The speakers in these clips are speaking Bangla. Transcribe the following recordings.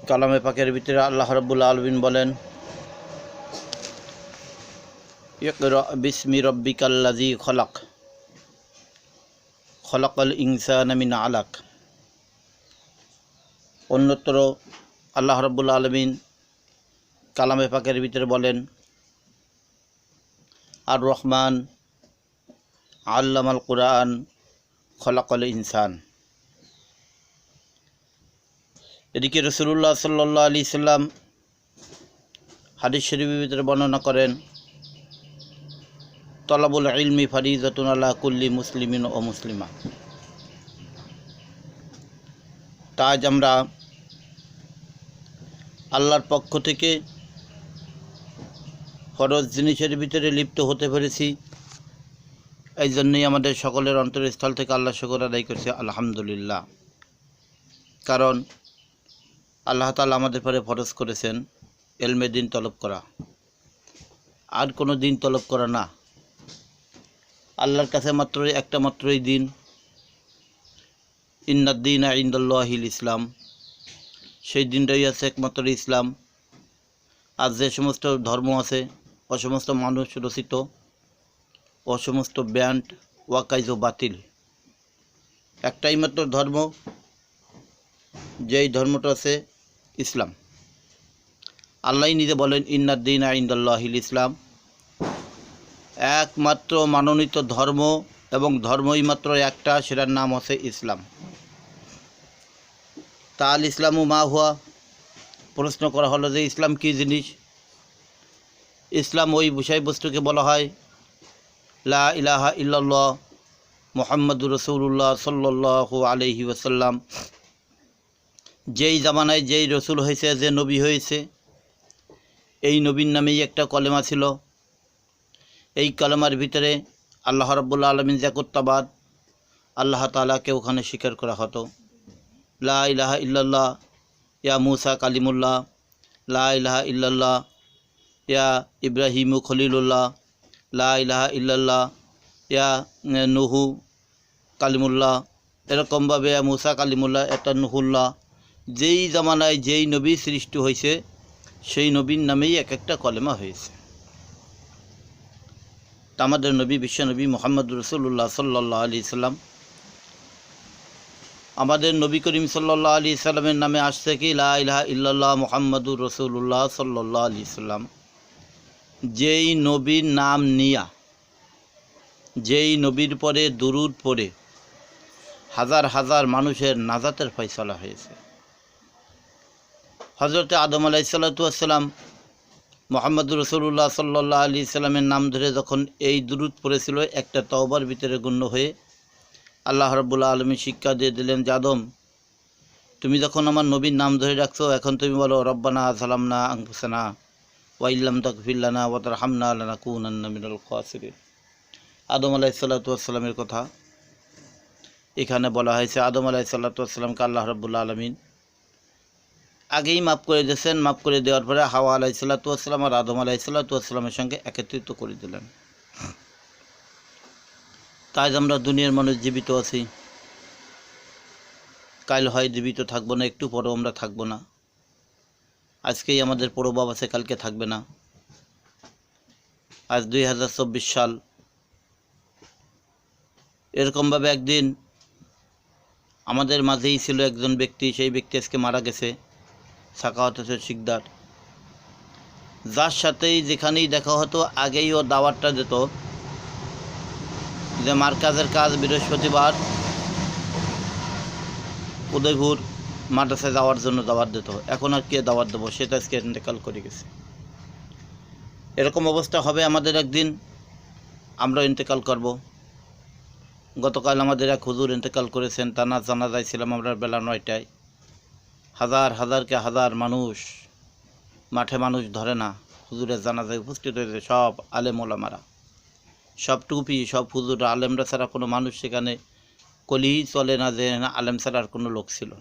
কালামে পাকের ভিতরে আল্লাহ রাব্বুল আলামিন বলেন, ইকরা বিসমি রাব্বিকাল্লাযী খলাক, খলাকাল ইনসানা মিন আলাক। অন্যত্র আল্লাহ রাব্বুল আলামিন কালামে পাকের ভিতরে বলেন, আর রহমান আল্লামাল কুরআন খলাকাল ইনসান। এদিকে রাসূলুল্লাহ সাল্লাল্লাহু আলাইহি সাল্লাম হাদিস শরীফের ভিতরে বর্ণনা করেন, তলাবুল ইলমি ফারিজাতুন আলা কুল্লি মুসলিমিন ও মুসলিমা। তাই আমরা আল্লাহর পক্ষ থেকে ফরজ জিনিসের ভিতরে লিপ্ত হতে পেরেছি। এই জন্যই আমাদের সকলের অন্তরস্থল থেকে আল্লাহ শুকর আদায় করছে আলহামদুলিল্লাহ। কারণ আল্লাহ তাআলা আমাদের পরে ফরজ করেছেন ইলমে দিন তলব করা, আর কোনো দিন তলব করা না। আল্লাহর কাছে মাত্রই একটা মাত্রই দিন, ইন্নাদ-দীনা ইনদাল্লাহিল ইসলাম। সেই দিনটাই আছে একমাত্র ইসলাম। আর যে সমস্ত ধর্ম আছে ও সমস্ত মানুষ রচিত, ও সমস্ত ব্যান্ড ওয়াকাইজ ও বাতিল। একটাই মাত্র ধর্ম, যেই ধর্মটা আছে ইসলাম। আল্লাহ নিজে বলেন, ইন্নাদ-দীনা ইনদাল্লাহিল ইসলাম। একমাত্র মনোনীত ধর্ম এবং ধর্মই মাত্র একটা, সেটার নাম হচ্ছে ইসলাম। তাল ইসলামু মা হুয়া। প্রশ্ন করা হলো যে ইসলাম কী জিনিস? ইসলাম ওই বিষয়বস্তুকে বলা হয় লা ইলাহা ইল্লাল্লাহ মুহাম্মাদুর রাসূলুল্লাহ সাল্লাল্লাহু আলাইহি ওয়াসাল্লাম। যেই জামানায় যেই রসুল হয়েছে, যে নবী হয়েছে, এই নবীর নামেই একটা কলেমা ছিল। এই কলেমার ভিতরে আল্লাহ রাব্বুল আলামিন জাকুত্তাবাদ, আল্লাহ তাআলাকে ওখানে স্বীকার করা হতো। লা ইলাহা ইল্লাল্লাহ ইয়া মুসা কালিমুল্লাহ, লা ইলাহা ইল্লাল্লাহ ইয়া ইব্রাহিমু খলিলুল্লাহ, লা ইলাহা ইল্লাল্লাহ ইয়া নুহু কালিমুল্লাহ। এরকমভাবে ইয়া মুসা কালিমুল্লাহ, এটা নুহুল্লাহ। যেই জামানায় যেই নবী সৃষ্টি হয়েছে, সেই নবীর নামেই এক একটা কলেমা হয়েছে। তা আমাদের নবী বিশ্বনবী মুহাম্মদুর রাসূলুল্লাহ সাল্লাল্লাহু আলাইহি সাল্লাম, আমাদের নবী করিম সাল্লাল্লাহু আলাইহি সাল্লামের নামে আসছে কি লা ইলাহা ইল্লাল্লাহ মুহাম্মাদুর রাসূলুল্লাহ সাল্লাল্লাহু আলাইহি সাল্লাম। যেই নবীর নাম নিয়া, যেই নবীর পরে দুরূদ পড়ে হাজার হাজার মানুষের নাজাতের ফয়সালা হয়েছে। হযরতে আদম আলাইহিস সালাতু ওয়াস সালাম মুহাম্মদুর রাসূলুল্লাহ সাল্লাল্লাহু আলাইহি সাল্লামের নাম ধরে যখন এই দুরূদ পড়েছিল, একটা তওবার ভিতরে গণ্য হয়ে আল্লাহ রাব্বুল আলামিন শিক্ষা দিয়ে দিলেন যে আদম, তুমি যখন আমার নবীর নাম ধরে রাখছো, এখন তুমি বলো রব্বানা যালামনা আনফুসানা ওয়া ইল্লাম তাগফির লানা ওয়া তারহামনা লানাকুনান্না মিনাল খাসিরিন। আদম আলাইহিস সালাতু ওয়াস সালামের কথা এখানে বলা হয়েছে। আদম আলাইহিস সালাতু ওয়াস সালামকে আল্লাহ রাব্বুল আলামিন আগেই মাফ করে দিয়েছেন। মাফ করে দেওয়ার পরে হাওয়া আলাইহিস সালাতু ওয়াস সালাম আর আদম আলাইহিস সালাতু ওয়াস সালামের সঙ্গে একত্রিত করে দিলেন। তাই আমরা দুনিয়ার মানুষ জীবিত আছি, কাল হয় জীবিত থাকবো না, একটু পরেও আমরা থাকবো না। আজকেই আমাদের প্রভাব আছে, কালকে থাকবে না। আজ 2024 সাল। এরকমভাবে একদিন আমাদের মাঝেই ছিল একজন ব্যক্তি, সেই ব্যক্তি আজকে মারা গেছে, সাখাওয়াত হোসেন শিকদার। যার সাথেই যেখানেই দেখা হতো আগেই ও দাওয়াতটা দিত যে মার্কাজের কাজ বৃহস্পতিবার উদয়পুর মাদ্রাসায় যাওয়ার জন্য দাওয়াত দিত। এখন আর কে দাওয়াত দেবো, সেটা আজকে ইন্তেকাল করে গেছে। এরকম অবস্থা হবে আমাদের একদিন, আমরা ইন্তেকাল করব। গতকাল আমাদের এক হুজুর ইন্তেকাল করেছেন, তানার জানাজায় ছিলাম আমরা বেলা 9টায়। হাজার হাজারকে হাজার মানুষ, মাঠে মানুষ ধরে না, হুজুরের জানাজায় উপস্থিত হয়েছে সব আলেম ওলামারা, সব টুপি, সব হুজুর আলেমরা ছাড়া কোনো মানুষ সেখানে কলি চলে না যে না আলেম ছাড়া আর কোনো লোক ছিল।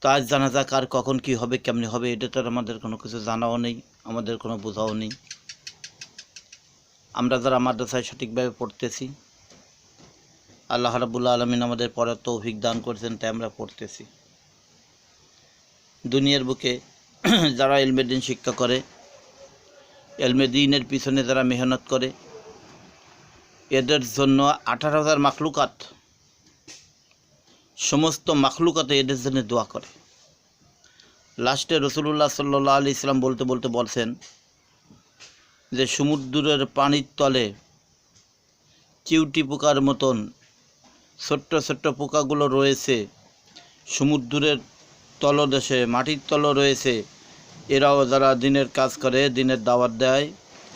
তো আজ জানাজা কার কখন কি হবে, কেমনি হবে, এটা তো আমাদের কোনো কিছু জানাও নেই, আমাদের কোনো বোঝাও নেই। আমরা যারা মাদ্রাসায় সঠিকভাবে পড়তেছি, আল্লাহ রাব্বুল আলামিন আমাদের পড়ার তৌফিক দান করেছেন, তাই আমরা পড়তেছি। দুনিয়ার বুকে যারা ইলমে দিন শিক্ষা করে, ইলমে দিনের পিছনে যারা মেহনত করে, এদের জন্য 18,000 মাখলুকাত, সমস্ত মাখলুকাতে এদের জন্য দোয়া করে। লাস্টে রাসূলুল্লাহ সাল্লাল্লাহু আলাইহি সাল্লাম বলতে বলতে বলছেন যে সমুদ্রের পানির তলে চিউটি পোকার মতন ছোট্ট ছোট্ট পোকাগুলো রয়েছে, সমুদ্রের তলদেশে মাটির তল রয়েছে। এরাও যারা দিনের কাজ করে, দিনের দাওয়াত দেয়,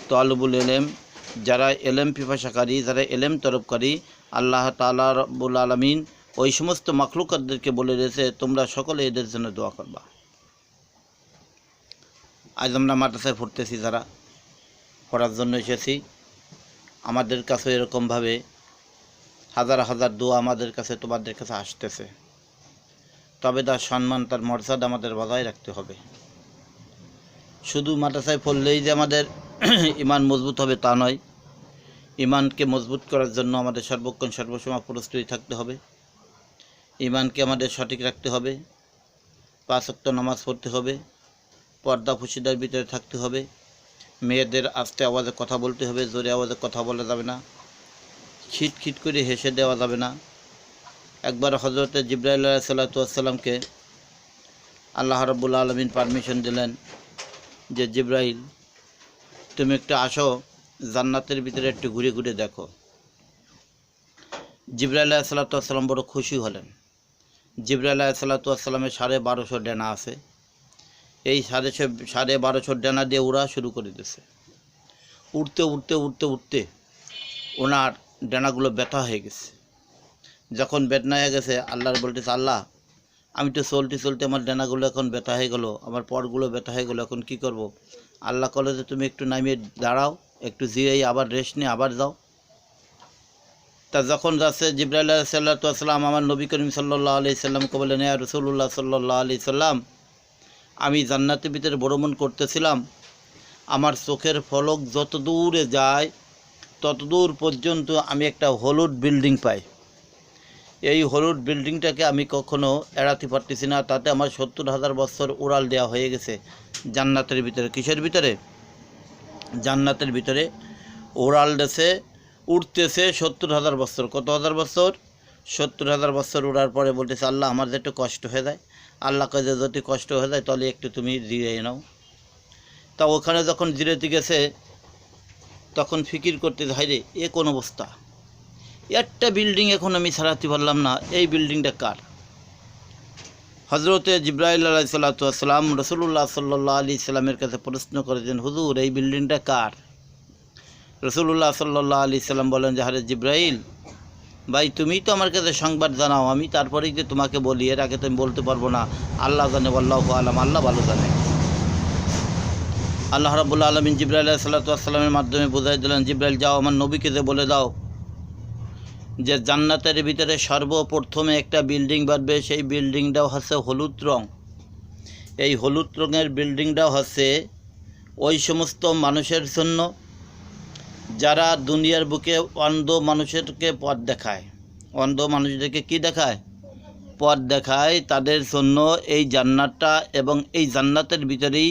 তালিবুল ইলম, যারা এলেম পিপাসাকারী, যারা এলেম তরফকারী, আল্লাহ তাআলা রব্বুল আলামিন ওই সমস্ত মাখলুকাতদেরকে বলে দিয়েছে তোমরা সকলে এদের জন্য দোয়া করবা। আজ আমরা মাদ্রাসায় পড়তেছি, যারা পড়ার জন্য এসেছি, আমাদের কাছে এরকমভাবে হাজার হাজার দোয়া আমাদের কাছে, তোমাদের কাছে আসতেছে। তবে তার সম্মান, তার মর্যাদা আমাদের বজায় রাখতে হবে। শুধু মাদ্রাসায় পড়লেই যে আমাদের ইমান মজবুত হবে তা নয়। ইমানকে মজবুত করার জন্য আমাদের সর্বক্ষণ সর্বসময় প্রস্তুতি থাকতে হবে। ইমানকে আমাদের সঠিক রাখতে হবে। 5 ওয়াক্ত নামাজ পড়তে হবে। পর্দা ফুশিদার ভিতরে থাকতে হবে। মেয়েদের আস্তে আওয়াজে কথা বলতে হবে, জোরে আওয়াজে কথা বলা যাবে না। খিটখিট করে হেসে দেওয়া যাবে না। একবার হযরতে জিবরাইল আলাইহিস সালামকে আল্লাহ রাব্বুল আলামিন পারমিশন দিলেন যে জিবরাইল, তুমি একটু আসো, জান্নাতের ভিতরে একটু ঘুরে ঘুরে দেখো। জিবরাইল আলাইহিস সালাম বড় খুশি হলেন। জিবরাইল আলাইহিস সালামের 1250 ডানা আছে। এই 1250 ডানা দিয়ে উড়া শুরু করে দিয়েছে। উঠতে উঠতে উঠতে উঠতে ওনার ডানাগুলো ব্যথা হয়ে গেছে। যখন ব্যথা হয়ে গেছে, আল্লাহর বলতেছে, আল্লাহ আমি তো চলতে চলতে আমার ডানাগুলো এখন ব্যথা হয়ে গেল, আমার পরগুলো ব্যথা হয়ে গেল, এখন কি করব? আল্লাহ বলে যে তুমি একটু নামিয়ে দাঁড়াও, একটু জিরেই আবার রেস্ট নিয়ে আবার যাও। তা যখন যাচ্ছে, জিবরাইল আলাইহিস সালাম আমার নবী করিম সাল্লাল্লাহু আলাইহি সাল্লামকে বলেন, ইয়া রাসূলুল্লাহ সাল্লাল্লাহু আলাইহি সাল্লাম, আমি জান্নাতের ভিতরে ভ্রমণ করতেছিলাম, আমার চোখের ফলক যত দূরে যায় তত দূর পর্যন্ত আমি একটা হলুদ বিল্ডিং পাই। এই হলুদ বিল্ডিংটাকে আমি কখনো এড়াতে পারতেছি না। তাতে আমার 70,000 বছর উড়াল দেওয়া হয়ে গেছে জান্নাতের ভিতরে। কিসের ভিতরে? জান্নাতের ভিতরে উড়াল দেশে উঠতেছে 70,000 বছর। কত হাজার বছর? 70,000 বছর উড়ার পরে বলতেছে, আল্লাহ আমার যে একটু কষ্ট হয়ে যায়। আল্লাহ কাজে যদি কষ্ট হয়ে যায় তাহলে একটু তুমি জিরিয়ে নাও। তা ওখানে যখন জিরাতে গেছে তখন ফিকির করতে, হাইরে এ কোন অবস্থা, একটা বিল্ডিং এখন আমি ছাড়াতে পারলাম না, এই বিল্ডিংটা কার? হজরতে জিবরাইল আলাইহিস সালাম রাসূলুল্লাহ সাল্লাল্লাহু আলাইহি সাল্লামের কাছে প্রশ্ন করেছেন, হুজুর এই বিল্ডিংটা কার? রাসূলুল্লাহ সাল্লাল্লাহু আলাইহি সাল্লাম বলেন যে, আরে জিবরাইল ভাই, তুমিই তো আমার কাছে সংবাদ জানাও, আমি তারপরেই যে তোমাকে বলি, এর আগে তো আমি বলতে পারবো না। আল্লাহ জানে, আল্লাহু আলাম, আল্লাহ ভালো জানে। আল্লাহ রাব্বুল আলামিন জিবরাইল আলাইহিস সালামের মাধ্যমে বোঝাই দিলেন, জিবরাইল যাও আমার নবীকে যে বলে দাও যে জান্নাতের ভিতরে সর্বপ্রথমে একটা বিল্ডিং বাড়বে, সেই বিল্ডিংটাও হচ্ছে হলুদ রং। এই হলুদ রঙের বিল্ডিংটাও হচ্ছে ওই সমস্ত মানুষের জন্য যারা দুনিয়ার বুকে অন্ধ মানুষেরকে পথ দেখায়। অন্ধ মানুষদেরকে কি দেখায়? পথ দেখায়। তাদের জন্য এই জান্নাতটা, এবং এই জান্নাতের ভিতরেই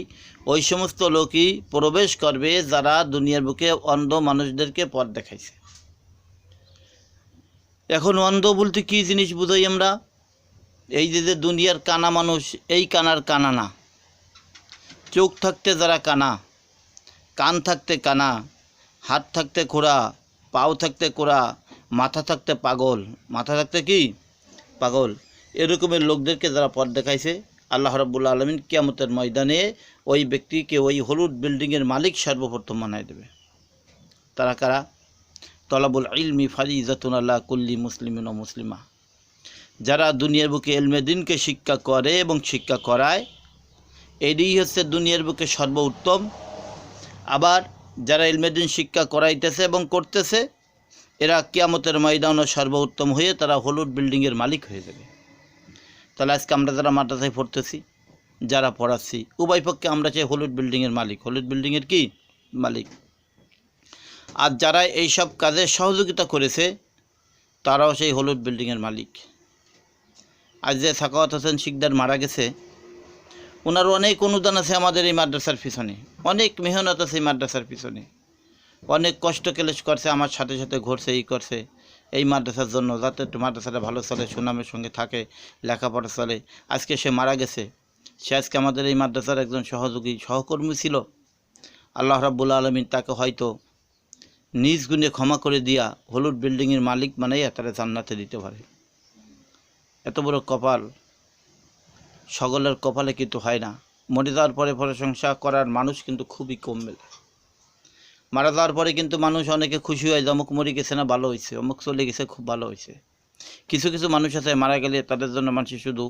ওই সমস্ত লোকই প্রবেশ করবে যারা দুনিয়ার বুকে অন্ধ মানুষদেরকে পথ দেখাইছে। এখন অন্ধ বলতে কী জিনিস বুঝাই আমরা? এই যে দুনিয়ার কানা মানুষ, এই কানার কানা না। চোখ থাকতে যারা কানা, কান থাকতে কানা, হাত থাকতে খোড়া, পাও থাকতে কোড়া, মাথা থাকতে পাগল, মাথা থাকতে কি পাগল, এরকমের লোকদেরকে যারা পথ দেখাইছে, আল্লাহ রাব্বুল আলামিন কিয়ামতের ময়দানে ওই ব্যক্তিকে ওই হলুদ বিল্ডিংয়ের মালিক সর্বপ্রথম বানায় দেবে। তারা কারা? তলাবুল ইলমি ফারিজাতুন আলা কুল্লি মুসলিমিন ও মুসলিমা। যারা দুনিয়ার বুকে ইলমে দিনকে শিক্ষা করে এবং শিক্ষা করায়, এটাই হচ্ছে দুনিয়ার বুকে সর্বোত্তম। আবার যারা ইলমে দিন শিক্ষা করাইতেছে এবং করতেছে, এরা কিয়ামতের ময়দানে সর্বোত্তম হয়ে তারা হলুদ বিল্ডিংয়ের মালিক হয়ে যাবে। তাহলে আজকে আমরা যারা মাদ্রাসায় পড়তেছি, যারা পড়াচ্ছি, উভয় পক্ষে আমরা চাই হলুদ বিল্ডিংয়ের মালিক। হলুদ বিল্ডিংয়ের কি মালিক? আর যারা এইসব কাজে সহযোগিতা করেছে তারাও সেই হলুদ বিল্ডিংয়ের মালিক। আজ যে সাখাওয়াত হোসেন শিকদার মারা গেছে, ওনার অনেক অনুদান আছে আমাদের এই মাদ্রাসার পিছনে, অনেক মেহনত আছে এই মাদ্রাসার পিছনে, অনেক কষ্ট ক্লেশ করছে, আমার সাথে সাথে ঘুরছে, এই করছে এই মাদ্রাসার জন্য, যাতে একটু মাদ্রাসাটা ভালো চলে, সুনামের সঙ্গে থাকে, লেখাপড়া চলে। আজকে সে মারা গেছে, সে আজকে আমাদের এই মাদ্রাসার একজন সহযোগী সহকর্মী ছিল। আল্লাহ রাব্বুল আলামিন তাকে হয়তো নিজ গুণে ক্ষমা করে দিয়া হলুদ বিল্ডিংয়ের মালিক বানাইয়া তারা জান্নাতে দিতে পারে। এত বড় কপাল সকলের কপালে কিন্তু হয় না। মরে যাওয়ার পরে প্রশংসা করার মানুষ কিন্তু খুবই কম মেলে। মারা যাওয়ার পরে কিন্তু মানুষ অনেকে খুশি হয় যে অমুক মরে গেছে না, ভালো হয়েছে, অমুক চলে গেছে, খুব ভালো হয়েছে। কিছু কিছু মানুষ আছে মারা গেলে তাদের জন্য মানুষ শুধু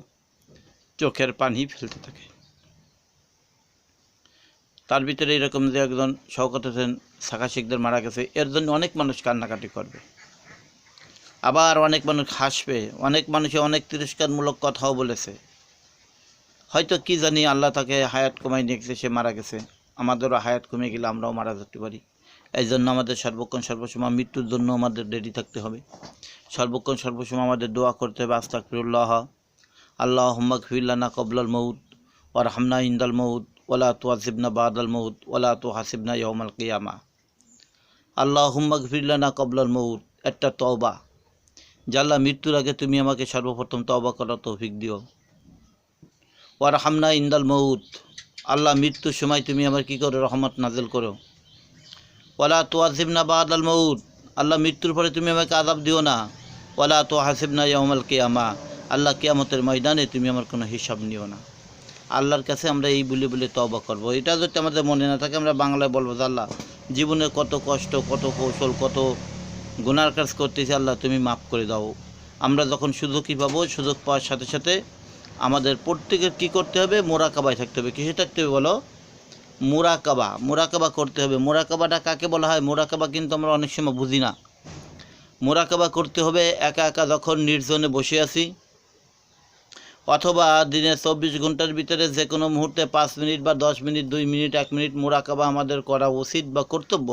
চোখের পানি ফেলতে থাকে। তার ভিতরে এরকম যে একজন শওকত হোসেন শাখা শিখদের মারা গেছে, এর জন্য অনেক মানুষ কান্নাকাটি করবে, আবার অনেক মানুষ হাসবে, অনেক মানুষে অনেক তিরস্কারমূলক কথাও বলেছে। হয়তো কি জানি আল্লাহ তাকে হায়াত কমাই নিয়ে গেছে, সে মারা গেছে, আমাদেরও হায়াত কমে গেলে আমরাও মারা যেতে পারি। এই জন্য আমাদের সর্বক্ষণ সর্বসময় মৃত্যুর জন্য আমাদের রেডি থাকতে হবে। সর্বক্ষণ সর্বসময় আমাদের দোয়া করতে হবে, আস্তাগফিরুল্লাহ, আল্লাহুম্মা গফির লানা ক্বাবলাল মউত ওয়ারহামনা ইনদাল মউত ওয়ালা তুআযিবনা বাদাল মউত ওয়ালা তুহাসিবনা ইয়াউমাল কিয়ামা। আল্লাহুম্মা গফির লানা ক্বাবলাল মউত, একটা তওবা, জাল্লা মৃত্যুর আগে তুমি আমাকে সর্বপ্রথম তওবা করার তৌফিক দিও। ওয়ারহামনা ইনদাল মউত, আল্লাহ মৃত্যুর সময় তুমি আমার কী করো, রহমত নাজিল করো। ওয়ালা তুআযিবনা বাদাল মউত, আল্লাহ মৃত্যুর পরে তুমি আমাকে আযাব দিও না। ওয়ালা তুহাসিবনা ইয়াউমাল কিয়ামা, আল্লাহ কিয়ামতের ময়দানে তুমি আমার কোনো হিসাব নিও না। আল্লাহর কাছে আমরা এই বলে বলে তওবা করব। এটা যদি আমাদের মনে না থাকে, আমরা বাংলায় বলবো যে আল্লাহ জীবনে কত কষ্ট, কত কৌশল, কত গুনার কাজ করতেছি, আল্লাহ তুমি মাফ করে দাও। আমরা যখন সুযোগই পাবো, সুযোগ পাওয়ার সাথে সাথে আমাদের প্রত্যেকের কী করতে হবে, মোরাকাবায় থাকতে হবে। কিসে থাকতে হবে বলো? মোরাকাবা, মোরাকাবা করতে হবে। মোরাকাবাটা কাকে বলা হয়? মোরাকাবা কিন্তু আমরা অনেক সময় বুঝি না। মোরাকাবা করতে হবে একা একা যখন নির্জনে বসে আছি, অথবা দিনে 24 ঘন্টার ভিতরে যে কোনো মুহূর্তে 5 মিনিট বা 10 মিনিট, 2 মিনিট, 1 মিনিট মোরাকাবা আমাদের করা উচিত বা কর্তব্য।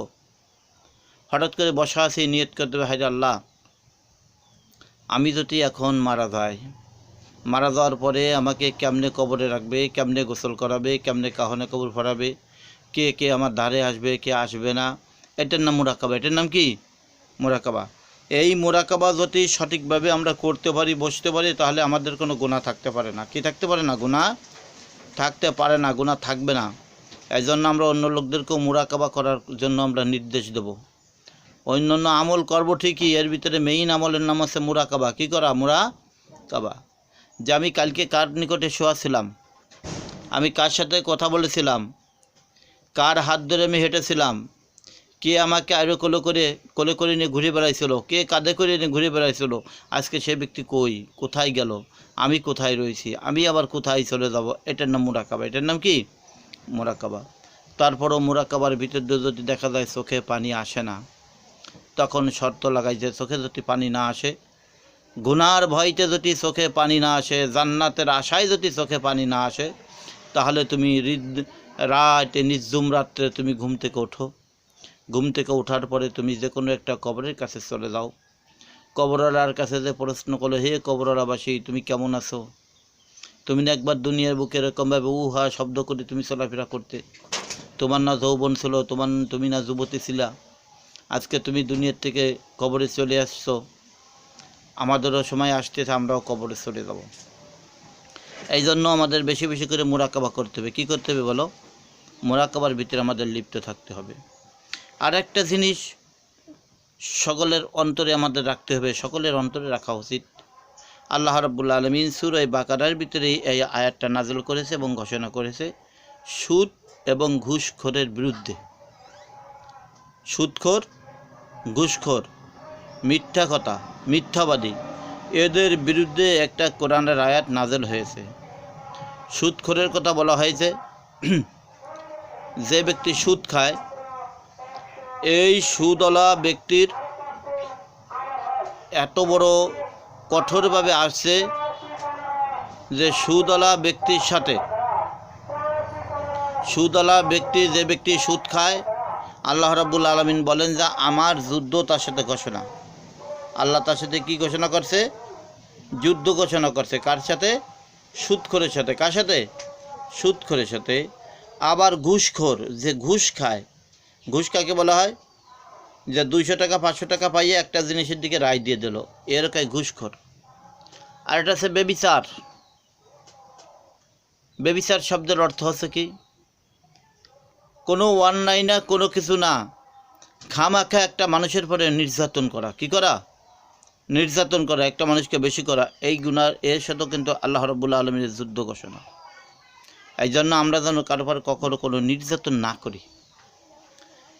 হঠাৎ করে বসা আছি, নিয়ত করতে হবে, হায় আল্লাহ, আমি যদি এখন মারা যাই, মারা যাওয়ার পরে আমাকে কেমনে কবরে রাখবে, কেমনে গোসল করাবে, কেমনে কাহনে কবর ভরাবে, কে কে আমার ধারে আসবে, কে আসবে না, এটার নাম মোরাকাবা। এটার নাম কি? মোরাকাবা। এই মোরাকাবা যদি সঠিকভাবে আমরা করতে পারি, বসতে পারি, তাহলে আমাদের কোনো গুনাহ থাকতে পারে না। কি থাকতে পারে না? গুনাহ থাকতে পারে না, গুনাহ থাকবে না। এই জন্য আমরা অন্য লোকদেরকেও মোরাকাবা করার জন্য আমরা নির্দেশ দেব। অন্যান্য আমল করব ঠিকই, এর ভিতরে মেইন আমলের নাম আছে মোরাকাবা। কী করা? মোরাকাবা। যে আমি কালকে কার নিকটে শোয়া ছিলাম, আমি কার সাথে কথা বলেছিলাম, কার হাত ধরে আমি হেঁটেছিলাম, কে আমাকে আরও কোলে করে নিয়ে ঘুরে বেড়াইছিল, কে কাঁধে করে নিয়ে ঘুরে বেড়াইছিল, আজকে সে ব্যক্তি কই, কোথায় গেল, আমি কোথায় রয়েছি, আমি আবার কোথায় চলে যাব, এটার নাম মোরাকাবা। এটার নাম কি? মোরাকাবা। তারপরও মোরাকাবার ভিতর দিয়ে যদি দেখা যায় চোখে পানি আসে না, তখন শর্ত লাগাই যে চোখে যদি পানি না আসে, গুনার ভয়তে যদি চোখে পানি না আসে, জান্নাতের আশায় যদি চোখে পানি না আসে, তাহলে তুমি রাতে নিঝুম রাত্রে তুমি ঘুম থেকে ওঠো। ঘুম থেকে ওঠার পরে তুমি যে কোনো একটা কবরের কাছে চলে যাও। কবরওয়ালার কাছে যে প্রশ্ন করলো, হে কবরওয়ালাবাসী, তুমি কেমন আছো? তুমি না একবার দুনিয়ার বুকে এরকমভাবে উহা শব্দ করে তুমি চলাফেরা করতে, তোমার না যৌবন ছিল, তুমি না যুবতী ছিলা, আজকে তুমি দুনিয়ার থেকে কবরে চলে আসছো, আমাদেরও সময় আসতেছে, আমরাও কবরে চলে যাব। এই জন্য আমাদের বেশি বেশি করে মোরাকাবা করতে হবে। কী করতে হবে বলো? মোরাকাবার ভিতরে আমাদের লিপ্ত থাকতে হবে। আর একটা জিনিস সকলের অন্তরে আমাদের রাখতে হবে, সকলের অন্তরে রাখা উচিত। আল্লাহ রাব্বুল আলামিন সূরা বাকারার ভিতরে এই আয়াতটা নাযিল করেছে এবং ঘোষণা করেছে সুদ এবং ঘুষখোরের বিরুদ্ধে। সুদখোর, ঘুষখোর, মিথ্যা কথা, মিথ্যাবাদী, এদের বিরুদ্ধে একটা কোরআনের আয়াত নাযিল হয়েছে। সুদখোরের কথা বলা হয়েছে, যে ব্যক্তি সুদ খায়, এই সুদওয়ালা ব্যক্তির এত বড় কঠোরভাবে আসছে যে সুদওয়ালা ব্যক্তির সাথে, সুদওয়ালা ব্যক্তি, যে ব্যক্তি সুদ খায়, আল্লাহ রাব্বুল আলামিন বলেন যে আমার যুদ্ধ তার সাথে ঘোষণা। আল্লাহ তার সাথে কি ঘোষণা করছে? যুদ্ধ ঘোষণা করছে। কার সাথে? সুদখোরের সাথে। কার সাথে? সুদখোরের সাথে। আবার ঘুষখোর, যে ঘুষ খায়, ঘুষ কাকে বলা হয়? যে 200 টাকা 500 টাকা পাইয়ে একটা জিনিসের দিকে রায় দিয়ে দিল, এরকম ঘুষখোর। আর এটা হচ্ছে বেবিচার। বেবিচার শব্দের অর্থ হচ্ছে কি? কোনো অন্যায় না, কোনো কিছু না, খামাখা একটা মানুষের পরে নির্যাতন করা। কি করা? নির্যাতন করা, একটা মানুষকে বেশি করা, এই গুনার এর সাথেও কিন্তু আল্লাহ রাব্বুল আলামিনের যুদ্ধ ঘোষণা। এই জন্য আমরা যেন কারো পর কখনো কোনো নির্যাতন না করি।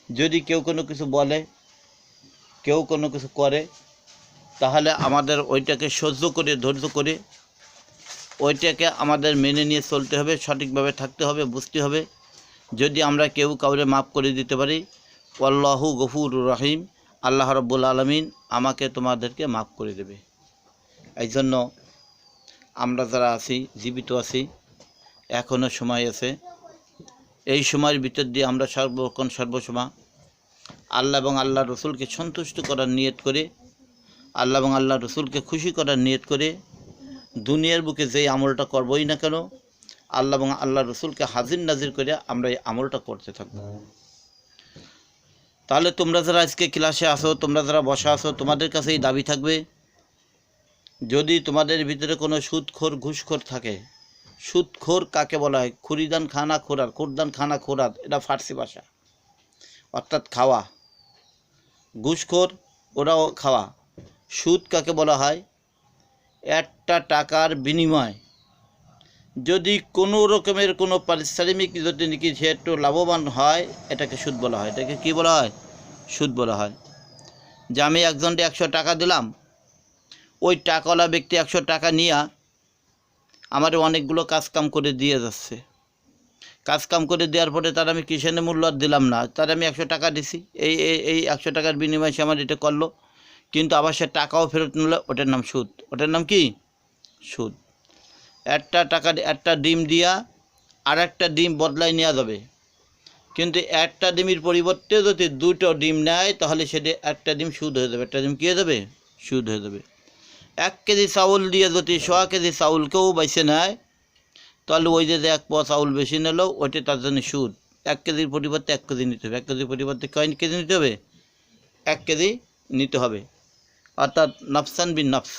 যদি কেউ কোনো কিছু বলে, কেউ কোনো কিছু করে, তাহলে আমাদের ওইটাকে সহ্য করে, ধৈর্য করে, ওইটাকে আমাদের মেনে নিয়ে চলতে হবে, সঠিকভাবে থাকতে হবে, বুঝতে হবে। যদি আমরা কেউ কাউরে মাফ করে দিতে পারি, আল্লাহু গফুরুর রহিম, আল্লাহ রাব্বুল আলামিন আমাকে তোমাদেরকে মাফ করে দেবে। এই জন্য আমরা যারা আছি, জীবিত আছি, এখনও সময় আছে। এই সময়ের ভিতর দিয়ে আমরা সর্বক্ষণ সর্বসময় আল্লাহ এবং আল্লাহ রসুলকে সন্তুষ্ট করার নিয়ত করে, আল্লাহ এবং আল্লাহ রসুলকে খুশি করার নিয়ত করে, দুনিয়ার বুকে যেই আমলটা করবই না কেন, আল্লাহ এবং আল্লাহ রসুলকে হাজির নাজির করে আমরা এই আমলটা করতে থাকবো। তাহলে তোমরা যারা আজকে ক্লাসে আসো, তোমরা যারা বসা আসো, তোমাদের কাছে এই দাবি থাকবে, যদি তোমাদের ভিতরে কোনো সুদখোর ঘুষখোর থাকে, সুদখোর কাকে বলা হয়? খুরিদান খানা খোরার, খুরদান খানা খোরাত, এটা ফার্সি ভাষা, অর্থাৎ খাওয়া। ঘুষখোর ওরাও খাওয়া। সুদ কাকে বলা হয়? একটা টাকার বিনিময় যদি কোনো রকমের কোনো পারিশ্রমিক যদি নাকি সে একটু লাভবান হয়, এটাকে সুদ বলা হয়। এটাকে কী বলা হয়? সুদ বলা হয়। যে আমি একজনকে 100 টাকা দিলাম, ওই টাকাওয়ালা ব্যক্তি 100 টাকা নিয়ে আমার অনেকগুলো কাজকাম করে দিয়ে যাচ্ছে। কাজকাম করে দেওয়ার পরে তার আমি কিষানে মূল্য আর দিলাম না, তার আমি 100 টাকা দিছি, এই 100 টাকার বিনিময়ে সে আমার এটা করলো, কিন্তু আবার সে টাকাও ফেরত নিল, ওটার নাম সুদ। ওটার নাম কি? সুদ। একটা টাকা, একটা ডিম দিয়া আর একটা ডিম বদলায় নেওয়া যাবে, কিন্তু একটা ডিমের পরিবর্তে যদি 2টো ডিম নেয়, তাহলে সেটা একটা ডিম সুদ হয়ে যাবে। একটা ডিম কী হয়ে যাবে? সুদ হয়ে যাবে। 1 কেজি চাউল দিয়ে যদি 100 কেজি চাউলকেও বাইছে নেয়, তাহলে ওই যে 1 পোয়া চাউল বেশি নিল, ওইটা তার জন্য সুদ। 1 কেজির পরিবর্তে 1 কেজি নিতে হবে। 1 কেজির পরিবর্তে কয় কেজি নিতে হবে? 1 কেজি নিতে হবে। অর্থাৎ নাফসান বিন নাফস,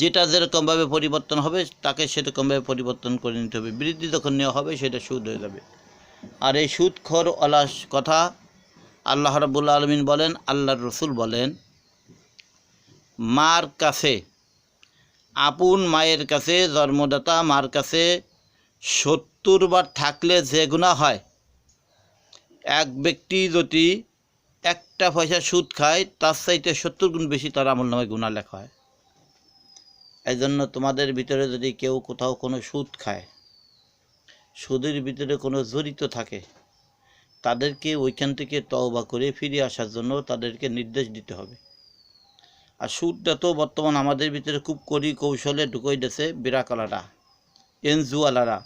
যেটা যেরকমভাবে পরিবর্তন হবে তাকে সেরকমভাবে পরিবর্তন করে নিতে হবে। বৃদ্ধি যখন নেওয়া হবে সেটা সুদ হয়ে যাবে। আর এই সুদখোর অলস কথা আল্লাহ রাব্বুল আলামিন বলেন, আল্লাহর রসুল বলেন, মার কাছে, আপন মায়ের কাছে, জন্মদাতা মার কাছে 70 বার থাকলে যে গুনাহ হয়, এক ব্যক্তি যদি একটা পয়সা সুদ খায়, তার চাইতে 70 গুণ বেশি তার আমলনামায় গুনাহ লেখা হয়। এই জন্য তোমাদের ভিতরে যদি কেউ কোথাও কোনো সুদ খায়, সুদের ভিতরে কোনো জড়িত থাকে, তাদেরকে ওইখান থেকে তওবা করে ফিরে আসার জন্য তাদেরকে নির্দেশ দিতে হবে। আর সুদটা তো বর্তমান আমাদের ভিতরে খুব কৌশলে ঢুকই দিয়েছে বিরাকালারা, এনজুওয়ালারা,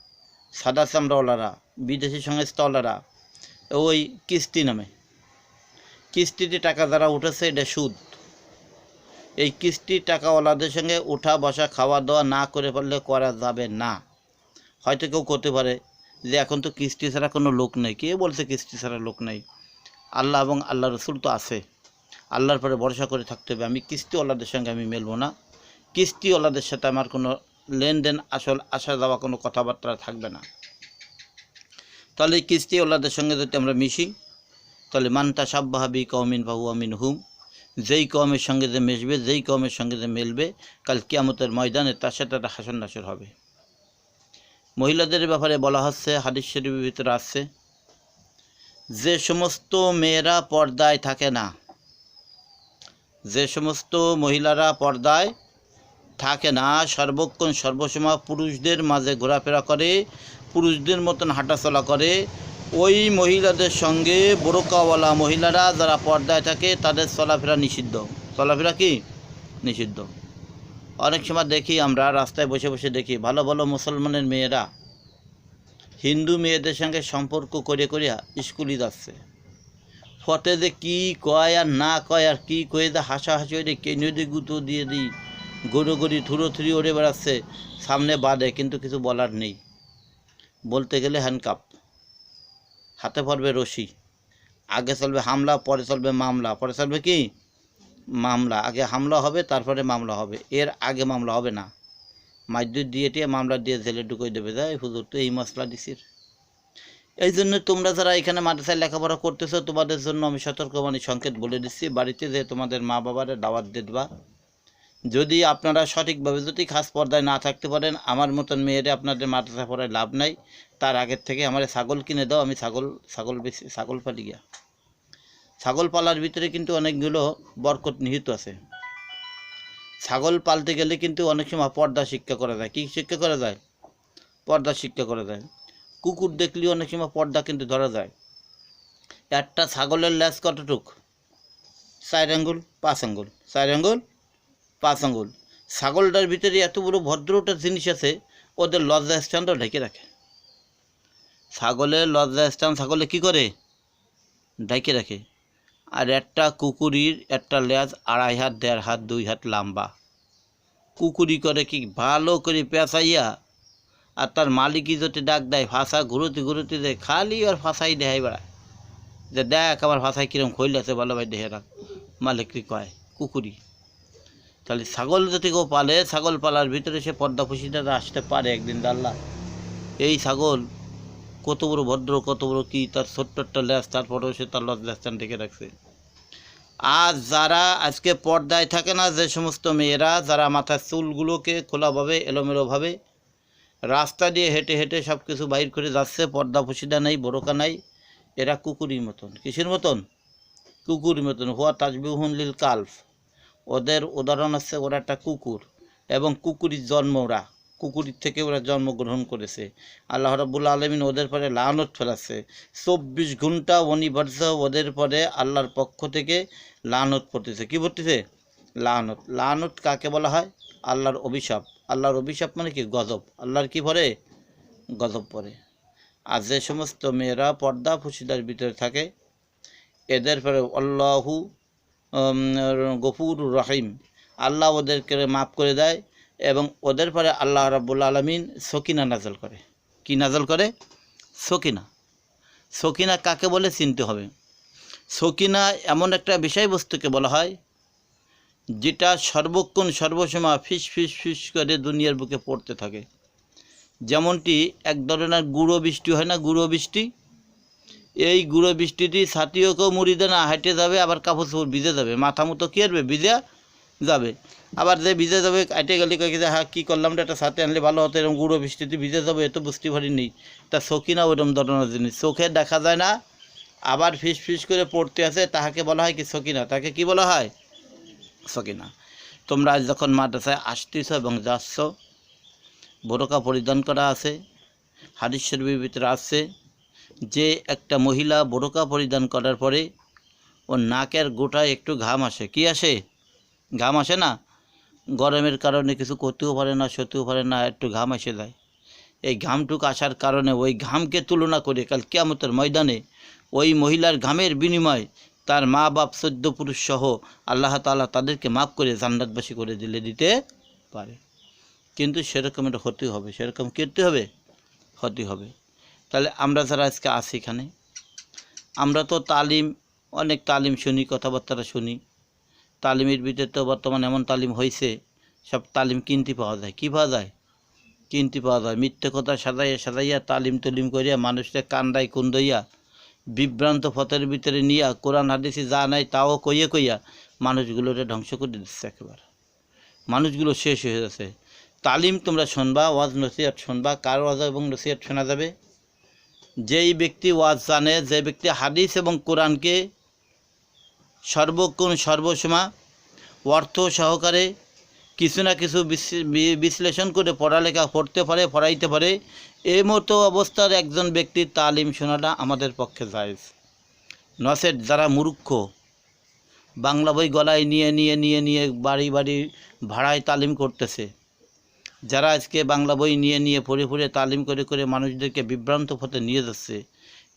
সাদা চামড়াওয়ালারা, বিদেশি সংস্থাওয়ালারা, ওই কিস্তি নামে, কিস্তিতে টাকা যারা উঠেছে এটা সুদ। এই কিস্তি টাকাওয়ালাদের সঙ্গে উঠা বসা খাওয়া দাওয়া না করে পারলে করা যাবে না। হয়তো কেউ করতে পারে যে এখন তো কিস্তি ছাড়া কোনো লোক নেই। কে বলছে কিস্তি ছাড়া লোক নেই? আল্লাহ এবং আল্লাহ রসুল তো আছে। আল্লাহর পরে ভরসা করে থাকতে হবে। আমি কিস্তিওয়ালাদের সঙ্গে আমি মেলবো না, কিস্তিওয়ালাদের সাথে আমার কোনো লেনদেন, আসল আসা যাওয়া কোনো কথাবার্তা থাকবে না। তাহলে এই কিস্তিওয়ালাদের সঙ্গে যদি আমরা মিশি, তাহলে মান তাশাব্বাহা বিকওমিন ফাহুয়া মিনহুম, যেই কওমের সঙ্গে যে মিশবে, যেই কওমের সঙ্গে যে মেলবে, কাল কিয়ামতের ময়দানে তার সাথে একটা হাসর নাসর হবে। মহিলাদের ব্যাপারে বলা হচ্ছে, হাদিস শরীফের ভিতরে আসছে, যে সমস্ত মেয়েরা পর্দায় থাকে না, যে সমস্ত মহিলারা পর্দায় থাকে না, সর্বক্ষণ সর্বসময় পুরুষদের মাঝে ঘোরাফেরা করে, পুরুষদের মতন হাঁটাচলা করে, ওই মহিলাদের সঙ্গে বোরকাওয়ালা মহিলারা যারা পর্দায় থাকে তাদের চলাফেরা নিষিদ্ধ। চলাফেরা কি? নিষিদ্ধ। অনেক সময় দেখি আমরা রাস্তায় বসে বসে দেখি ভালো ভালো মুসলমানের মেয়েরা হিন্দু মেয়েদের সঙ্গে সম্পর্ক করে করে স্কুলে যাচ্ছে। ফতে যে কী কয় আর না কয়, আর কী কয়ে যে হাসাহাসি ওই কেনিয়ে গুঁতো দিয়ে দিই, গড়ি থুরো থুরি ওড়ে বেড়াচ্ছে, সামনে বাদে কিন্তু কিছু বলার নেই। বলতে গেলে হ্যান্ডকাপ, হাতে পড়বে রশি। আগে চলবে হামলা, পরে চলবে মামলা, পরে চলবে কি মামলা। আগে হামলা হবে, তারপরে মামলা হবে, এর আগে মামলা হবে না। মাইদুর দিয়ে টিয়ে মামলা দিয়ে জেলে ঢুকিয়ে দেবে, যায় হুজুর তো এই মশলা দিছির। এই জন্য তোমরা যারা এখানে মাদ্রাসায় লেখাপড়া করতেছো, তোমাদের জন্য আমি সতর্কবাণী সংকেত বলে দিচ্ছি, বাড়িতে যে তোমাদের মা বাবার দাওয়াত দেবা। যদি আপনারা সঠিকভাবে যদি খাস পর্দায় না থাকতে পারেন, আমার মতন মেয়েরে আপনাদের মাদ্রাসা পড়ায় লাভ নাই। তার আগের থেকে আমার ছাগল কিনে দাও, আমি ছাগল পালি গিয়া। ছাগল পালার ভিতরে কিন্তু অনেকগুলো বরকত নিহিত আছে। ছাগল পালতে গেলে কিন্তু অনেক সময় পর্দা শিক্ষা করা যায়। কি শিক্ষা করা যায়? পর্দা শিক্ষা করা যায়। কুকুর দেখলেও অনেক সময় পর্দা কিন্তু ধরা যায়। একটা ছাগলের ল্যাজ কতটুক? 4 আঙ্গুল 5 আঙ্গুল, 4 আঙ্গুল 5 আঙ্গুল। ছাগলটার ভিতরে এত বড় ভদ্রটা জিনিস আছে, ওদের লজ্জা স্থানটা ঢেকে রাখে। ছাগলের লজ্জা স্থান ছাগলে কি করে? ঢেকে রাখে। আর একটা কুকুরির একটা লেজ 2.5 হাত 1.5 হাত 2 হাত লম্বা। কুকুরি করে কি ভালো করে পেঁচাইয়া, আর তার মালিকই যদি ডাক দেয় ফাঁসা ঘুরতে ঘুরতে দেয়, খালি আর ফাঁসাই দেখাই বেড়ায় যে দেখ আমার ফাঁসাই কিরম খৈল আছে, ভালো ভাই দেখে রাখ। মালিকরি কয় কুকুরি। তাহলে ছাগল যদি কেউ পালে, ছাগল পালার ভিতরে সে পর্দা ফুসিটা আসতে পারে একদিন। আল্লাহ এই ছাগল কত বড় ভদ্র, কত বড় কি, তার ছোট্ট একটা ল্যাস, তারপরেও সে তার লজ্জাস্থান ডেকে রাখছে। আর যারা আজকে পর্দায় থাকে না, যে সমস্ত মেয়েরা যারা মাথার চুলগুলোকে খোলাভাবে এলোমেলোভাবে রাস্তা দিয়ে হেঁটে হেঁটে সব কিছু বাইর করে যাচ্ছে, পর্দা ফুসিদা নাই, বোরকা নাই, এরা কুকুরির মতন। কিসের মতন? কুকুরের মতন। হুয়া তাজবিহুন লিল কালফ। ওদের উদাহরণ আছে, ওরা একটা কুকুর, এবং কুকুরির জন্ম, ওরা কুকুরির থেকে ওরা জন্মগ্রহণ করেছে। আল্লাহ রাব্বুল আলামিন ওদের পরে লানত ফেলাচ্ছে। 24 ঘন্টা অনিবার্য ওদের পরে আল্লাহর পক্ষ থেকে লানত পড়তেছে। কি পড়তেছে? লানত। লানত কাকে বলা হয়? আল্লাহর অভিশাপ। আল্লাহর অভিশাপ মানে কি? গজব। আল্লাহর কি পড়ে? গজব পড়ে। আর যে সমস্ত মেয়েরা পর্দা ফুসিদার ভিতরে থাকে, এদের পরে আল্লাহু গফুর রহিম, আল্লাহ ওদেরকে মাফ করে দেয়, এবং ওদের পরে আল্লাহ রাব্বুল আলামিন সকিনা নাজল করে। কি নাজল করে? সকিনা। সকিনা কাকে বলে চিনতে হবে। সকিনা এমন একটা বিষয়বস্তুকে বলা হয় যেটা সর্বক্ষণ সর্বসময় ফিস ফিস ফিস করে দুনিয়ার বুকে পড়তে থাকে। যেমনটি এক ধরনের গুঁড়ো বৃষ্টি হয় না, গুঁড়ো বৃষ্টি। এই গুঁড়ো বৃষ্টিটি ছাতিও কেউ মুড়িতে না হাঁটে যাবে, আবার কাপড় চোপড় ভিজে যাবে, মাথা মতো কী করবে? ভিজে যাবে। আবার যে ভিজে যাবে কাটে গেলে কয়েক যে হ্যাঁ কী করলাম রে, একটা ছাতে আনলে ভালো হতো, এরকম গুঁড়ো বৃষ্টিতে ভিজে যাবে, এত বুঝতে পারিনি। তা সকিনা ওইরকম ধরনের জিনিস, চোখে দেখা যায় না, আবার ফিস ফিস করে পড়তে আছে, তাহাকে বলা হয় কি? সকিনা। তাকে কি বলা হয়? সকিনা। তোমরা আজ যখন মাদ্রাসায় আসতেছ এবং যাচ্ছ, বোরকা পরিধান করা আছে। হাদিস শরীফের ভিতরে আছে যে একটা মহিলা বোরকা পরিধান করার পরে ওর নাকের গোটায় একটু ঘাম আসে। কি আসে? ঘাম আসে না? গরমের কারণে কিছু করতেও পারে না, সতেও পারে না, একটু ঘাম এসে যায়। এই ঘামটুক আসার কারণে ওই ঘামকে তুলনা করে কাল কিয়ামতের ময়দানে ওই মহিলার ঘামের বিনিময় তার মা বাপ 14 পুরুষ সহ আল্লাহ তাআলা তাদেরকে মাফ করে জান্নাতবাসী করে দিতে পারে। কিন্তু সেরকম এটা হতে হবে, সেরকম করতে হবে, হতে হবে। তাহলে আমরা যারা আজকে আছি এখানে, আমরা তো তালিম, অনেক তালিম শুনি, কথাবার্তা শুনি। তালিমের ভিতরে তো বর্তমানে এমন তালিম হয়েছে, সব তালিম কিনতে পাওয়া যায়। কি পাওয়া যায়? কিনতে পাওয়া যায়। মিথ্যে কথা সাজাইয়া সাজাইয়া তালিম তলিম করিয়া মানুষকে কান্দাই কুন্দইয়া বিভ্রান্ত পথের ভিতরে নিয়া কোরআন হাদিসে যা নাই তাও কইয়া কইয়া মানুষগুলোরে ধ্বংস করে দিচ্ছে একেবারে। মানুষগুলো শেষ হয়ে যাচ্ছে। তালিম তোমরা শুনবা, ওয়াজ নসিহত শুনবা। কার ওয়াজ এবং নসিহত শোনা যাবে? যেই ব্যক্তি ওয়াজ জানে, যে ব্যক্তি হাদিস এবং কোরআনকে সর্বক্ষণ সর্বসময় অর্থ সহকারে কিছু না কিছু বিশ্লেষণ করে পড়ালেখা পড়তে পারে, পড়াইতে পারে, এই মতো অবস্থার একজন ব্যক্তির তালিম শোনাটা আমাদের পক্ষে জায়েজ। নচেৎ যারা মূর্খ, বাংলা বই গলায় নিয়ে নিয়ে নিয়ে নিয়ে বাড়ি বাড়ি ভাড়ায় তালিম করতেছে, যারা আজকে বাংলা বই নিয়ে নিয়ে পড়ে পড়ে তালিম করে করে মানুষদেরকে বিভ্রান্ত পথে নিয়ে যাচ্ছে,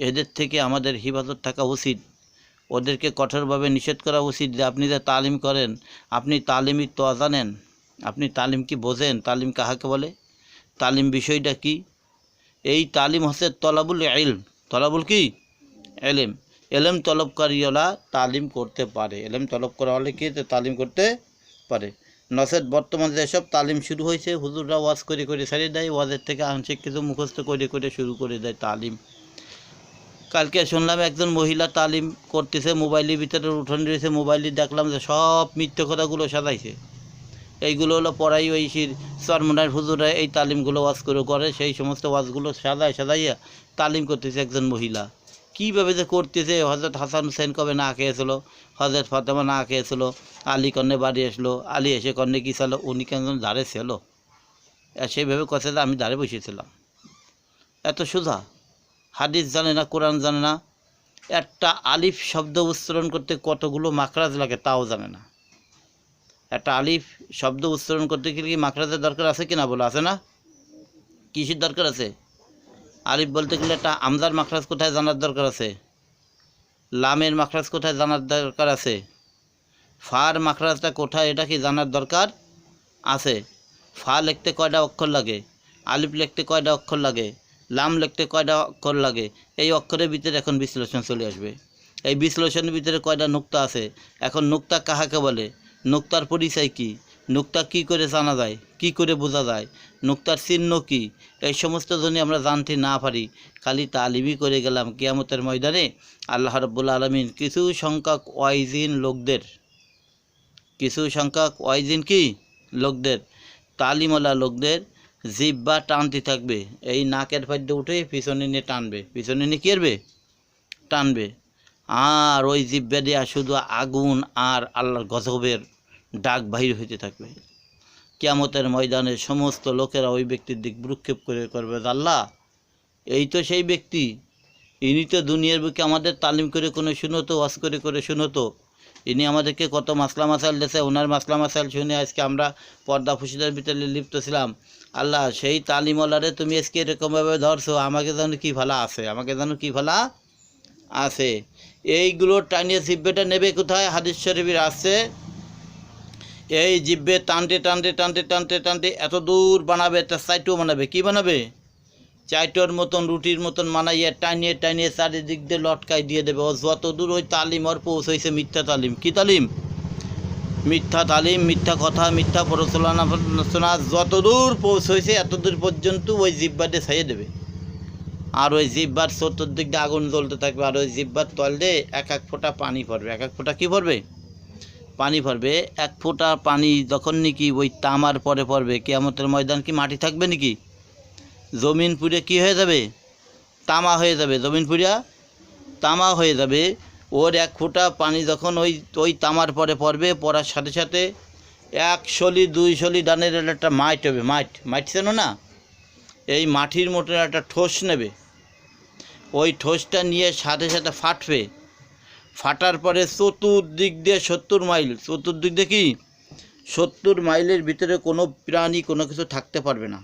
এদের থেকে আমাদের হিফাজত থাকা উচিত। ওদেরকে কঠোরভাবে নিষেধ করা উচিত যে আপনি যে তালিম করেন, আপনি তালিমই তো জানেন, আপনি তালিম কি বোঝেন? তালিম কাহাকে বলে? তালিম বিষয়টা কি? এই তালিম হচ্ছে তলাবুল ইলম, তলাবুল কি এলেম, এলেম তলবকারীরা তালিম করতে পারে, এলেম তলব করা হলে কি তালিম করতে পারে। নচেত বর্তমানে যেসব তালিম শুরু হয়েছে, হুজুররা ওয়াজ করে করে ছাড়িয়ে দেয়, ওয়াজের থেকে আংশিক কিছু মুখস্থ করে করে শুরু করে দেয় তালিম। কালকে শুনলাম একজন মহিলা তালিম করতেছে, মোবাইলের ভিতরে উঠান রয়েছে, মোবাইলে দেখলাম যে সব মিথ্যে কথাগুলো সাজাইছে। এইগুলো হলো পড়াই ঐশীর চরমনার হুজুরা এই তালিমগুলো ওয়াজ করে সেই সমস্ত ওয়াজগুলো সাজাইয়া তালিম করতেছে একজন মহিলা। কীভাবে যে করতেছে, হজরত হাসান হুসেন কবে না খেয়েছিল, হজরত ফাতেমা না খেয়েছিল, আলী কন্যে বাড়ি আসলো, আলী এসে কন্যে কী ছিল, উনি কেন দাঁড়ে ছিল, সেইভাবে কথা যে আমি দাঁড়ে বসেছিলাম। এত সোজা, হাদিস জানে না, কোরআন জানে না, একটা আলিফ শব্দ উচ্চারণ করতে কতগুলো মাখরাজ লাগে তাও জানে না। একটা আলিফ শব্দ উচ্চারণ করতে গেলে কি মাখরাজের দরকার আছে কি না, বলো আছে না? কিসের দরকার আছে? আলিফ বলতে গেলে একটা আমজার মাখরাজ কোথায় জানার দরকার আছে, লামের মাখরাজ কোথায় জানার দরকার আছে, ফার মাখরাজটা কোথায় এটা কি জানার দরকার আছে। ফা লিখতে কয়টা অক্ষর লাগে, আলিফ লিখতে কয়টা অক্ষর লাগে, লাম লিখতে কয়টা অক্ষর লাগে, এই অক্ষরের ভিতরে এখন বিশ্লেষণ চলে আসবে। এই বিশ্লেষণের ভিতরে কয়টা নুক্তা আছে, এখন নুক্তা কাহাকে বলে, নুক্তার পরিচয় কী, নুক্তা কী করে জানা যায়, কী করে বোঝা যায়, নুক্তার চিহ্ন কী, এই সমস্ত যদি আমরা জানতে না পারি, খালি তালিমই করে গেলাম, কিয়ামতের ময়দানে আল্লাহ রাব্বুল আলামিন কিছু সংখ্যক ওয়াইজিন লোকদের, কিছু সংখ্যক ওয়াইজিন কি লোকদের, তালিমওয়ালা লোকদের জিহ্বা টানতে থাকবে, এই নাকের ফাইডে উঠে পিছনে নিয়ে টানবে, পিছনে নিয়ে কী করবে, টানবে। আর ওই জিহ্বা দিয়া শুধু আগুন আর আল্লাহর গজবের ডাক বাহির হইতে থাকবে। কিয়ামতের ময়দানে সমস্ত লোকেরা ওই ব্যক্তির দিক ভ্রুক্ষেপ করে করবে, আল্লাহ এই তো সেই ব্যক্তি, ইনি তো দুনিয়ার বুকে আমাদের তালিম করে কোনো শুনতো, ওয়াজ করে করে শুনতো, ইনি আমাদেরকে কত মাসলা মাসাইল দিয়েছে, ওনার মাসলা মাসাইল শুনে আজকে আমরা পর্দা ফুসিদের ভিতরে লিপ্ত ছিলাম। আল্লাহ সেই তালিমওয়ালারে তুমি আজকে এরকমভাবে ধরছো, আমাকে যেন কী ভালা আছে, আমাকে যেন কী ভালা আছে। এইগুলো টানিয়ে জিব্বেটা নেবে কোথায়, হাদিস শরীফের আসছে, এই জিব্বে টানতে টানতে টানতে টানতে টানতে এত দূর বানাবে, একটা সাইটও বানাবে, কী বানাবে, চাইটোর মতন রুটির মতন বানাইয়ে টানিয়ে টানিয়ে চারিদিক দিয়ে লটকাই দিয়ে দেবে। ও যত দূর ওই তালিম ওর পৌঁছাইছে মিথ্যা তালিম, কী তালিম, মিথ্যা তালিম, মিথ্যা কথা, মিথ্যা প্রচলনা যত দূর পৌঁছাইছে এত দূর পর্যন্ত ওই জিব্বাতে ছাইয়ে দেবে। আর ওই জিব্বার চতুর্দিক দিয়ে আগুন জ্বলতে থাকবে, আর ওই জিব্বার তল দিয়ে এক এক ফোঁটা পানি পড়বে, এক এক ফোঁটা কী পড়বে, পানি পড়বে। এক ফোঁটা পানি যখন নাকি ওই তামার পরে পড়বে, কিয়ামতের ময়দান কি মাটি থাকবে নাকি, জমিন পুড়ে কী হয়ে যাবে, তামা হয়ে যাবে, জমিন পুড়িয়া তামা হয়ে যাবে। ওর এক ফোঁটা পানি যখন ওই তামার পরে পড়বে, পড়ার সাথে সাথে 1 শলি 2 শলি ডানের একটা মাইট হবে, মাইট চেনো না, এই মাটির মতো একটা ঠোস নেবে, ওই ঠোসটা নিয়ে সাথে সাথে ফাটবে, ফাটার পরে চতুর্দিক দিয়ে 70 মাইল, চতুর্দিক দিয়ে কি 70 মাইলের ভিতরে কোনো প্রাণী কোনো কিছু থাকতে পারবে না,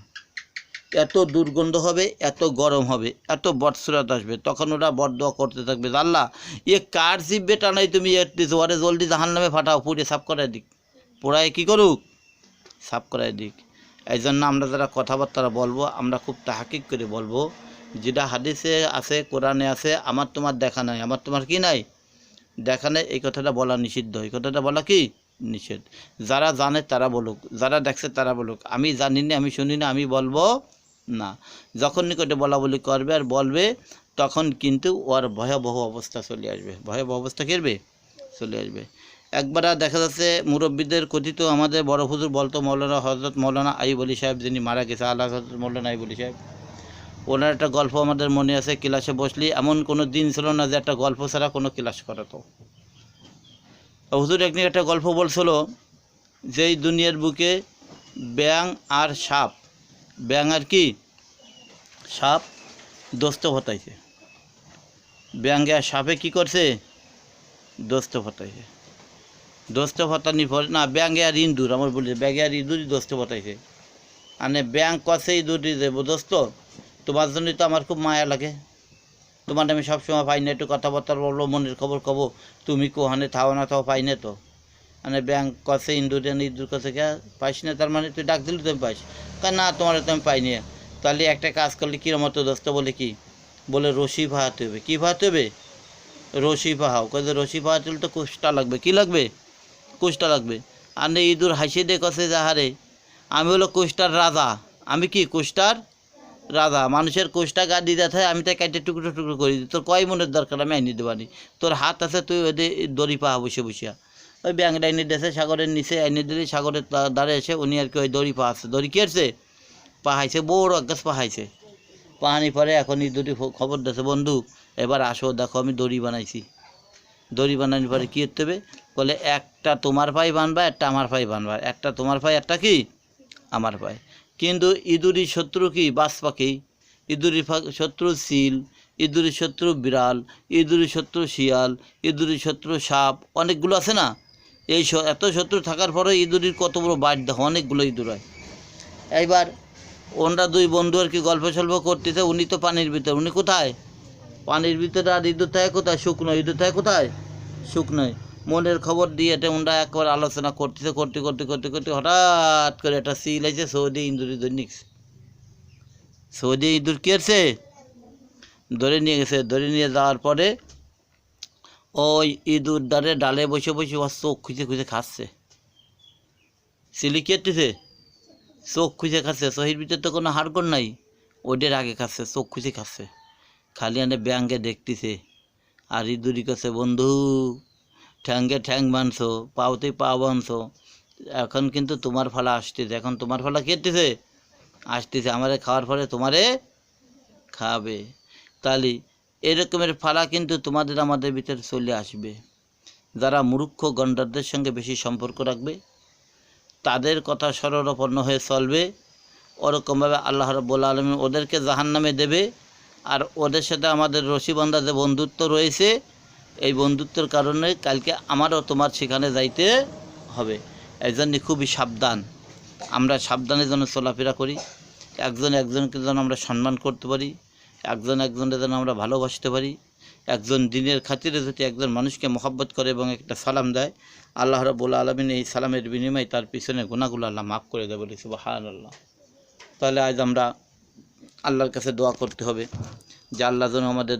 এত দুর্গন্ধ হবে, এত গরম হবে, এত বৎসরাত আসবে। তখন ওরা বরদোয়া করতে থাকবে, আল্লাহ এ কার জিব্বে টানাই তুমি দিছো, ওরে জলদি জাহান্নামে ফাটাও, পুড়ে সাফ করাই দিক, পোড়ায় কী করুক, সাফ করাই দিক। এই জন্য আমরা যারা কথাবার্তা বলবো, আমরা খুব তাহাকিক করে বলবো, যেটা হাদিসে আছে, কোরআনে আছে, আমার তোমার দেখা নাই, আমার তোমার কি নাই, দেখা নেই, এই কথাটা বলা নিষিদ্ধ, এই কথাটা বলা কি নিষেধ। যারা জানে তারা বলুক, যারা দেখছে তারা বলুক, আমি জানি না, আমি শুনি না, আমি বলবো না। যখন নিকটে বলা বলি করবে আর বলবে, তখন কিন্তু ওর ভয়াবহ অবস্থা চলে আসবে, ভয়াবহ অবস্থা করবে চলে আসবে। একবার দেখা যাচ্ছে মুরব্বীদের কথিত আমাদের বড় হুজুর বলতো, মৌলানা হজরত মৌলানা আইয়ুব আলী সাহেব, যিনি মারা গেছে, আল্লাহ হজরত মৌলানা আইয়ুব আলী সাহেব, ওনার একটা গল্প আমাদের মনে আছে, ক্লাসে বসলি এমন কোনো দিন ছিল না যে একটা গল্প ছাড়া কোনো ক্লাস করাতো। হুজুর একদিন একটা গল্প বলছিল, যে এই দুনিয়ার বুকে ব্যাঙ আর সাপ, ব্যাঙ আর কি সাপ দোস্ত ফতাইছে, ব্যাঙে আর সাপে কী করছে, দোস্ত ফতাইছে, দোস্ত ফতানি পরে না, ব্যাঙে আর ইঁদুর, আমার বলি ব্যাঙে আর ইঁদুরই দোস্ত ফতাইছে। মানে ব্যাঙ কছে ইঁদুরই দেবো, দোস্ত তোমার জন্যই তো আমার খুব মায়া লাগে, তোমার আমি সবসময় পাই না, একটু কথাবার্তা বলবো, মনের খবর কব, তুমি কোহানে থাও না থাও পাই না তো। মানে ব্যাঙ কছে ইঁদুর, ইঁদুর কছে কে পাইস না, তার মানে তুই ডাক দিলে তুমি পাইস, না তোমার তো আমি পাইনি, তাহলে একটা কাজ করলে কী মতো দোস্ত বলে কি বলে রশি পাহাতে হবে। কী পাহাতে হবে? রশি পাহাও। কাজে রশি পাহাতে হলে তো কুষ্টা লাগবে। কি লাগবে? কুষ্টা লাগবে। আর না ইঁদুর হাসি দিয়ে কষে যাহারে আমি হলো কুষ্টার রাজা। আমি কি কুষ্টার রাজা। মানুষের কুষ্টা গা দিয়ে থাকে, আমি তাই কাটে টুকরো টুকরো করে দিই। তোর কয় মনের দরকার আমি আইনি দেবো পারি। তোর হাত আছে, তুই ওদের দড়ি পাহা বসে বসিয়া ওই ব্যাংকটা এনে দিয়েছে সাগরের নিচে এনে দিলে সাগরের দ্বারে এসে উনি আর কি ওই দড়ি পাহাচ্ছে। দড়ি কি আসছে? পাহাইছে, বড় গাছ পাহাইছে। পাহানি পরে এখন ইঁদুরি খবর দিয়েছে, বন্ধু এবার আসো দেখো আমি দড়ি বানাইছি। দড়ি বানানোর পরে কী করতে হবে? বলে একটা তোমার পায়ে বানবা, একটা আমার পায়ে বানবা। একটা তোমার পায়ে, একটা কি আমার পায়ে। কিন্তু ইঁদুরি শত্রু কি? বাজ পাখি। ইঁদুরি শত্রু চিল, ইঁদুরি শত্রু বিড়াল, ইঁদুরি শত্রু শিয়াল, ইঁদুরি শত্রু সাপ, অনেকগুলো আছে না? এই এত শত্রু থাকার পরে ইঁদুরির কত বড় বাট দেখো, অনেকগুলো ইঁদুর হয়। এইবার ওনরা দুই বন্ধু আর কি গল্প সল্প করতেছে। উনি তো পানির ভিতরে, উনি কোথায়? পানির ভিতরে। আর ইঁদুর থাকে কোথায়? শুকনো। ইঁদুর থাকে কোথায়? শুকনোয়। মনের খবর দিয়ে এটা ওনরা একবার আলোচনা করতেছে। করতে করতে করতে করতে হঠাৎ করে একটা সিল আছে, সৌদি ইঁদুরি ধরে নিচ্ছে। সৌদি ইঁদুর কী আছে? ধরে নিয়ে গেছে। ধরে নিয়ে যাওয়ার পরে ওই ইঁদুর ডালে বসে বসে ওর চোখ খুঁজে খুঁজে খাচ্ছে। সিলি কি হচ্ছে? চোখ খুঁজে খাচ্ছে। চোখের ভিতরে তো কোনো হাড়গোড় নাই, ওদের আগে খাচ্ছে, চোখ খুঁজে খাচ্ছে। খালি আনে ব্যাঙ্গে দেখতেছে। আর ইঁদুরি কাছে, বন্ধু ঠ্যাঙ্গে ঠ্যাং বানছো, পাওতে পা বানছো, এখন কিন্তু তোমার ফালা আসতেছে। এখন তোমার ফালা কি হতেছে? আসতেছে। আমারে খাওয়ার পরে তোমারে খাবে। তাহলে এরকমের ফালা কিন্তু তোমাদের আমাদের ভিতরে চলে আসবে। যারা মূর্খ গন্ডারদের সঙ্গে বেশি সম্পর্ক রাখবে, তাদের কথা শরণাপন্ন হয়ে চলবে, ওরকমভাবে আল্লাহ রাব্বুল আলামিন ওদেরকে জাহান্নামে দেবে। আর ওদের সাথে আমাদের রশিবন্ধা যে বন্ধুত্ব রয়েছে, এই বন্ধুত্বের কারণে কালকে আমারও তোমার সেখানে যাইতে হবে। এই জন্য খুবই সাবধান। আমরা সাবধানে যেন চলাফেরা করি, একজন একজনকে যেন আমরা সম্মান করতে পারি, একজন একজনের যেন আমরা ভালোবাসতে পারি। একজন দিনের খাতিরে যদি একজন মানুষকে মহব্বত করে এবং একটা সালাম দেয়, আল্লাহ রাব্বুল আলামিন এই সালামের বিনিময়ে তার পিছনে গুনাহগুলো আল্লাহ মাফ করে দেবে। বলি সুবহানাল্লাহ। তাহলে আজ আমরা আল্লাহর কাছে দোয়া করতে হবে যে আল্লাহ যেন আমাদের